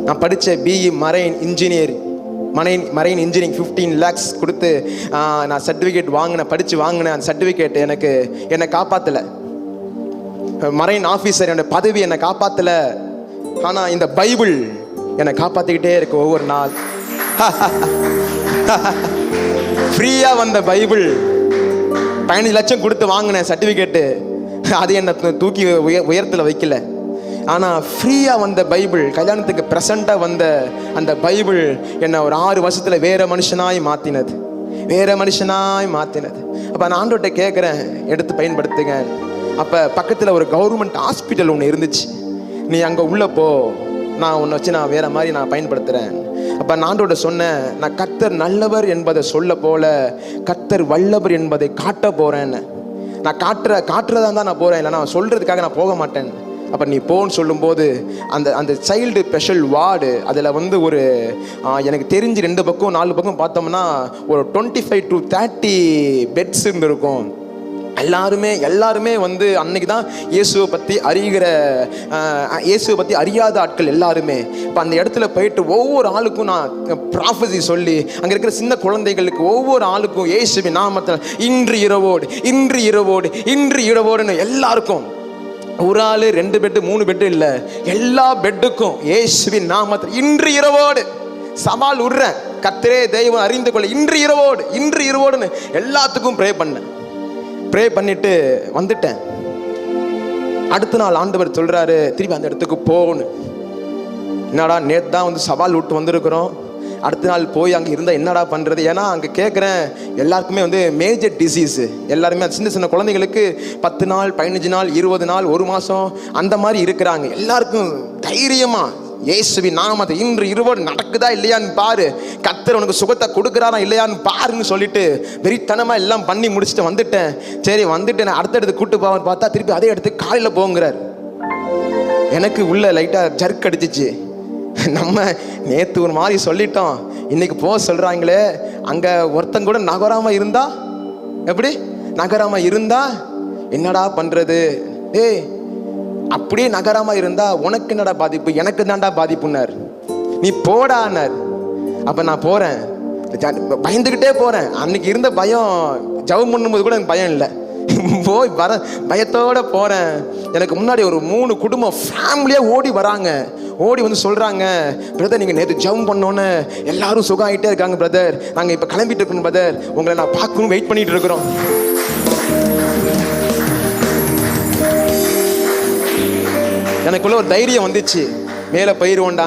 நான் படித்த BE marine engineering 15 lakhs கொடுத்து நான் சர்டிஃபிகேட் வாங்கினேன். அந்த சர்டிஃபிகேட் என்னை காப்பாற்றலை. மரைன் ஆஃபீஸர் என்னோட பதவி என்னை காப்பாற்றலை. ஆனால் இந்த பைபிள் என்னை காப்பாற்றிக்கிட்டே இருக்கு ஒவ்வொரு நாள். ஃப்ரீயாக வந்த பைபிள் 15 லட்சம் கொடுத்து வாங்கினேன் சர்டிஃபிகேட்டு, அது என்னை தூக்கி உயரத்தில் வைக்கல. ஆனால் ஃப்ரீயாக வந்த பைபிள், கல்யாணத்துக்கு ப்ரெசண்ட்டாக வந்த அந்த பைபிள் என்னை ஒரு 6 வருஷத்தில் வேறு மனுஷனாய் மாற்றினது. அப்போ நான் ஆண்டவர்கிட்ட கேட்குறேன், எடுத்து பயன்படுத்துங்க. அப்போ பக்கத்தில் ஒரு கவர்மெண்ட் ஹாஸ்பிட்டல் ஒன்று இருந்துச்சு. நீ அங்கே உள்ளே போ, நான் உன்னை வச்சு நான் வேறு மாதிரி நான் பயன்படுத்துகிறேன். அப்போ நான் ஆண்டவர்கிட்ட சொன்னேன், நான் கர்த்தர் நல்லவர் என்பதை சொல்ல போல கர்த்தர் வல்லவர் என்பதை காட்ட போகிறேன்னு. நான் காட்டுறதா தான் நான் போகிறேன், இல்லை நான் சொல்கிறதுக்காக நான் போக மாட்டேன். அப்போ நீ போன்னு சொல்லும்போது அந்த சைல்டு ஸ்பெஷல் வார்டு அதில் வந்து ஒரு எனக்கு தெரிஞ்சு 2 பக்கம் 4 பக்கம் பார்த்தோம்னா ஒரு 25 to 30 பெட்ஸ் இருந்திருக்கும். எல்லாருமே வந்து அன்னைக்கு தான் இயேசுவை பற்றி அறியாத ஆட்கள் எல்லாருமே. இப்போ அந்த இடத்துல போயிட்டு ஒவ்வொரு ஆளுக்கும் நான் ப்ராஃபஸி சொல்லி அங்கே இருக்கிற சின்ன குழந்தைகளுக்கு ஒவ்வொரு ஆளுக்கும் இயேசுவின் நாமத்தில் இன்று இரவோடுன்னு எல்லாருக்கும், ஒரு ஆள் 2 பெட்டு 3 பெட்டு இல்லை, எல்லா பெட்டுக்கும் இயேசுவின் நாமத்தில் இன்று இரவோடு சவால் விடுறேன். கர்த்தரே தெய்வம் அறிந்து கொள்ள இன்று இரவோடுன்னு எல்லாத்துக்கும் ப்ரே பண்ணிட்டு வந்துட்டேன். அடுத்த நாள் ஆண்டவர் சொல்றாரு, திருப்பி அந்த இடத்துக்கு போகணும். என்னடா நேற்று தான் வந்து சவால் விட்டு வந்திருக்கிறோம், அடுத்த நாள் போய் அங்கே இருந்தால் என்னடா பண்ணுறது? ஏன்னா அங்கே கேட்குறேன், எல்லாருக்குமே வந்து மேஜர் டிசீஸு. எல்லாருமே சின்ன குழந்தைங்களுக்கு 10 நாள் 15 நாள் 20 நாள் 1 மாதம் அந்த மாதிரி இருக்கிறாங்க. எல்லாருக்கும் தைரியமாக இயேசுவின் நாமத்தை இன்று இரவோடு நடக்குதா இல்லையான்னு பாரு, கர்த்தர் உனக்கு சுகத்தை கொடுக்குறாரா இல்லையான்னு பாருன்னு சொல்லிட்டு வெறித்தனமாக எல்லாம் பண்ணி முடிச்சுட்டு வந்துட்டேன். சரி வந்துட்டு நான் அடுத்த இடத்துக்கு கூட்டு போவான்னு பார்த்தா திருப்பி அதே இடத்துக்கு காலையில் போங்கிறார். எனக்கு உள்ள லைட்டாக ஜர்க் அடிச்சிச்சு. நம்ம நேற்று ஒரு மாதிரி சொல்லிட்டோம், இன்னைக்கு போக சொல்கிறாங்களே, அங்கே ஒருத்தங்க கூட நகராமல் இருந்தா என்னடா பண்ணுறது? அப்படியே நகராமல் இருந்தா உனக்கு என்னடா பாதிப்பு, எனக்கு தான்டா பாதிப்புன்னார். நீ போடானார். அப்போ நான் போகிறேன், பயந்துக்கிட்டே போகிறேன். அன்னைக்கு இருந்த பயம், ஜெபம் பண்ணும்போது கூட எனக்கு பயம் இல்லை, போய் பயத்தோடு போகிறேன். எனக்கு முன்னாடி ஒரு 3 குடும்பம் ஃபேமிலியாக ஓடி வந்து சொல்கிறாங்க, பிரதர் நீங்கள் நேற்று ஜெபம் பண்ணோன்னு எல்லாரும் சுகம் ஆகிட்டே இருக்காங்க பிரதர், நாங்கள் இப்போ கிளம்பிட்டு இருக்கணும் பிரதர், உங்களை நான் பார்க்கணும் வெயிட் பண்ணிட்டு இருக்கிறோம். எனக்குள்ள ஒரு தைரியம் வந்துச்சு, மேலே போயிடுவோண்டா.